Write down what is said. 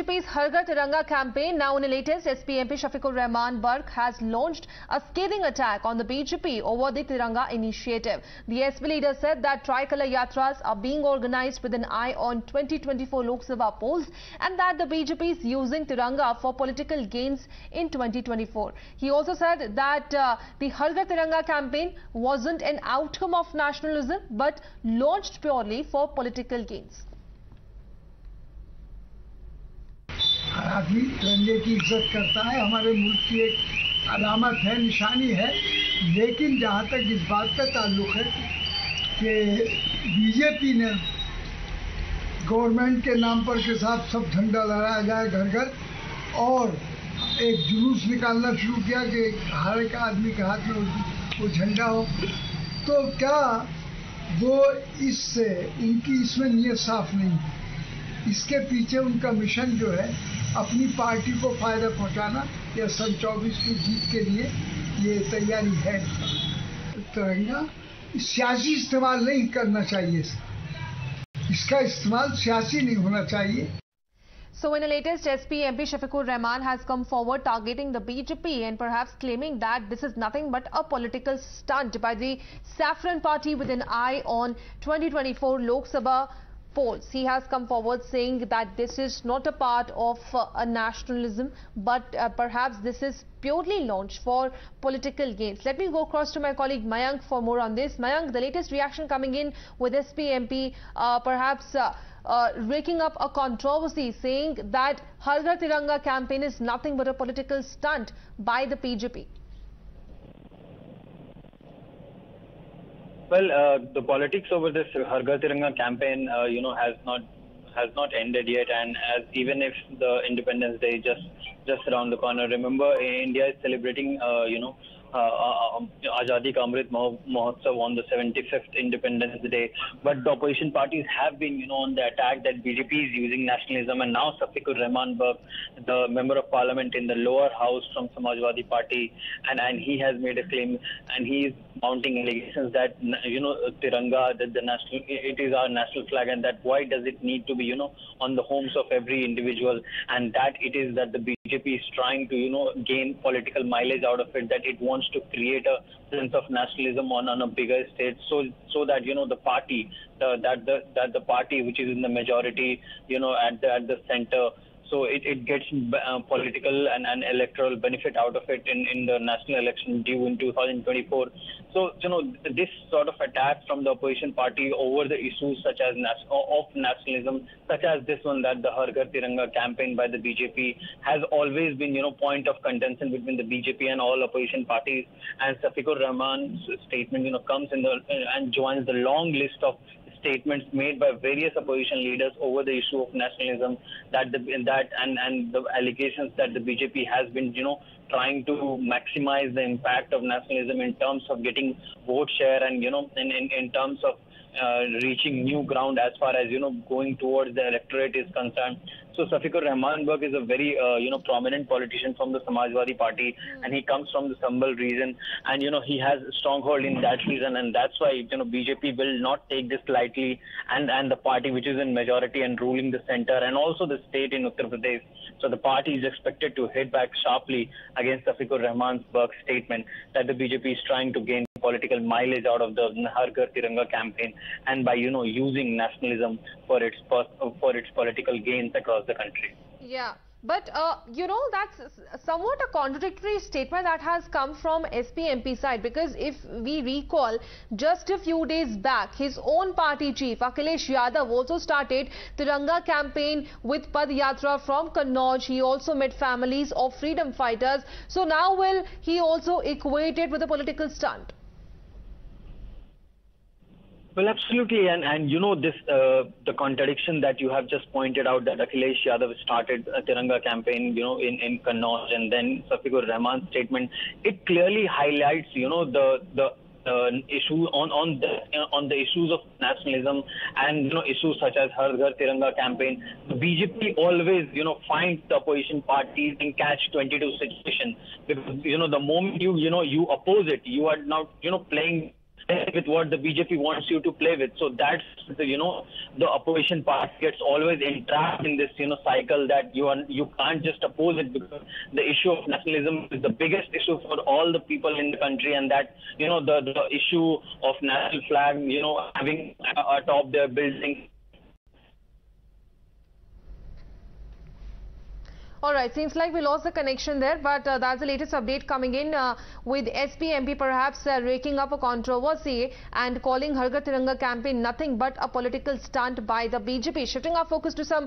BJP's Har Ghar Tiranga campaign. Now in the latest, MP Shafiqur Rahman Barq has launched a scathing attack on the BJP over the Tiranga initiative. The SP leader said that Tricolor Yatras are being organized with an eye on 2024 Lok Sabha polls and that the BJP is using Tiranga for political gains in 2024. He also said that the Har Ghar Tiranga campaign wasn't an outcome of nationalism but launched purely for political gains. हर आदमी तिरंगे की इज्जत करता है, हमारे मुल्क की एक अलामत है, निशानी है। लेकिन जहाँ तक इस बात का ताल्लुक है कि बीजेपी ने गवर्नमेंट के नाम पर के साथ सब झंडा लहराया जाए घर घर और एक जुलूस निकालना शुरू किया कि हर एक आदमी के हाथ में वो झंडा हो, तो क्या वो इससे उनकी इसमें नीयत साफ नहीं है। इसके पीछे उनका मिशन जो है अपनी पार्टी को फायदा पहुंचाना या सन 24 की जीत के लिए ये तैयारी है। तिरंगा सियासी इस्तेमाल नहीं करना चाहिए, इसका इस्तेमाल सियासी नहीं होना चाहिए। So in the latest, MP Shafiqur Rahman has come forward targeting the BJP and perhaps claiming that this is nothing but a political stunt by the Saffron Party with an eye on 2024 Lok Sabha polls. He has come forward saying that this is not a part of a nationalism, but perhaps this is purely launched for political gains. Let me go across to my colleague Mayank for more on this. Mayank, the latest reaction coming in with MP perhaps raking up a controversy saying that Har Ghar Tiranga campaign is nothing but a political stunt by the BJP. Well, the politics over this Har Ghar Tiranga campaign, has not ended yet, and as even if the Independence Day just around the corner, remember India is celebrating, Azadi Ka Amrit Mahotsav on the 75th Independence Day, but the opposition parties have been, on the attack that BJP is using nationalism, and now Shafiqur Rahman Barq, the member of parliament in the lower house from Samajwadi Party, and he has made a claim, and he is mounting allegations that Tiranga, that it is our national flag, and that why does it need to be on the homes of every individual, and that it is that the BJP is trying to gain political mileage out of it, that it wants to create a sense of nationalism on a bigger stage, so that the party that the party which is in the majority at the center, so it gets political and electoral benefit out of it in the national election due in 2024. So this sort of attack from the opposition party over the issues such as of nationalism, such as this one, that the Har Ghar Tiranga campaign by the BJP has always been point of contention between the BJP and all opposition parties. And Shafiqur Rahman's statement comes in and joins the long list of statements made by various opposition leaders over the issue of nationalism, and the allegations that the BJP has been trying to maximize the impact of nationalism in terms of getting vote share and in terms of reaching new ground as far as going towards the electorate is concerned. So Shafiqur Rahman Barq is a very prominent politician from the Samajwadi Party, and he comes from the Sambal region, and he has a stronghold in that region, and that's why BJP will not take this lightly, and the party which is in majority and ruling the center and also the state in Uttar Pradesh. So the party is expected to hit back sharply against Shafiqur Rahman Barq's statement that the BJP is trying to gain political mileage out of the Har Ghar Tiranga campaign, and by using nationalism for its political gains across the country. Yeah, but that's somewhat a contradictory statement that has come from MP side, because if we recall, just a few days back, his own party chief Akhilesh Yadav also started Tiranga campaign with Pad Yatra from Kannauj. He also met families of freedom fighters. So now will he also equate it with a political stunt? Well, absolutely, and this the contradiction that you have just pointed out, that Akhilesh Yadav started a Tiranga campaign, in Kannauj, and then Shafiqur Rahman's statement, it clearly highlights, the issue on the issues of nationalism and issues such as Har Ghar Tiranga campaign. The BJP always finds the opposition parties in catch-22 situation, because the moment you oppose it, you are now playing play with what the BJP wants you to play with. So that's the opposition party gets always entrapped in this cycle that you can't just oppose it, because the issue of nationalism is the biggest issue for all the people in the country, and that the issue of national flag having atop their building. All right, seems like we lost the connection there, but that's the latest update coming in with SP MP perhaps raking up a controversy and calling Har Ghar Tiranga campaign nothing but a political stunt by the BJP. Shifting our focus to some